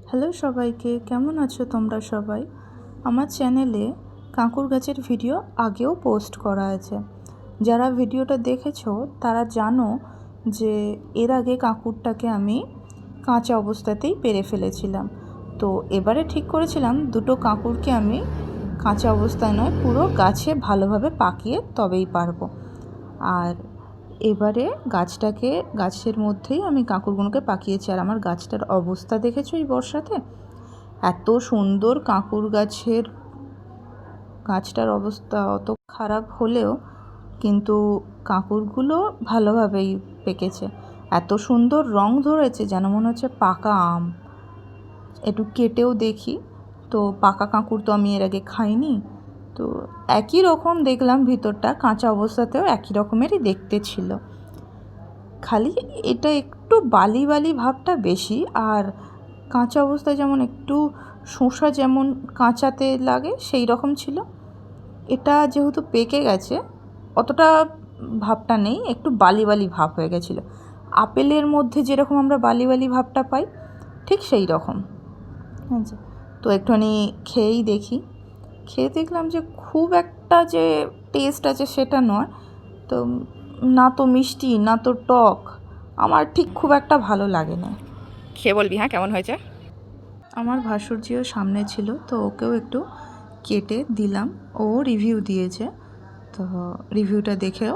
Hello সবাইকে, কেমন আছো তোমরা সবাই? আমার চ্যানেলে কাঁকুর গাছের ভিডিও আগেও পোস্ট করা আছে। যারা ভিডিওটা দেখেছো তারা জানো যে এর আগে কাঁকুরটাকে আমি কাঁচা অবস্থাতেই পেরে ফেলেছিলাম। তো এবারে ঠিক করেছিলাম দুটো কাঁকুরকে আমি কাঁচা অবস্থায় নয়, পুরো গাছে ভালোভাবে পাকিয়ে তবেই পারবো। আর এবারে গাছের মধ্যেই আমি কাঁকুরগুলোকে পাকিয়েছি। আর আমার গাছটার অবস্থা দেখেছো এই বর্ষাতে? এত সুন্দর কাঁকুর গাছটার অবস্থা অত খারাপ হলেও কিন্তু কাঁকুরগুলো ভালোভাবেই পেকেছে। এত সুন্দর রং ধরেছে যেন মনে হচ্ছে পাকা আম। একটু কেটেও দেখি, তো পাকা কাঁকুর তো আমি এর আগে খাইনি। তো একই রকম দেখলাম, ভিতরটা কাঁচা অবস্থাতেও একই রকমেরই দেখতে ছিল, খালি এটা একটু বালি বালি ভাবটা বেশি। আর কাঁচা অবস্থায় যেমন একটু শসা যেমন কাঁচাতে লাগে সেই রকম ছিল, এটা যেহেতু পেকে গেছে অতটা ভাবটা নেই, একটু বালি বালি ভাব হয়ে গেছিলো। আপেলের মধ্যে যেরকম আমরা বালি বালি ভাবটা পাই ঠিক সেই রকম। আচ্ছা, তো একটুখানি খেয়েই দেখি। খেয়ে দেখলাম যে খুব একটা যে টেস্ট আছে সেটা নয়, তো না তো মিষ্টি না তো টক, আমার ঠিক খুব একটা ভালো লাগে না। খেয়ে বলবি হ্যাঁ কেমন হয়েছে। আমার ভাসুরজিও সামনে ছিল, তো ওকেও একটু কেটে দিলাম, ও রিভিউ দিয়েছে, তো রিভিউটা দেখেও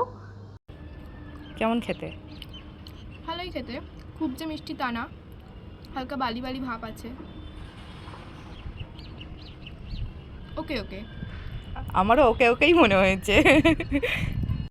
কেমন খেতে? ভালোই খেতে, খুব যে মিষ্টি তা না, হালকা বালি বালি ভাব আছে। ওকে ওকে। আমারও ওকে ওকেই মনে হয়েছে।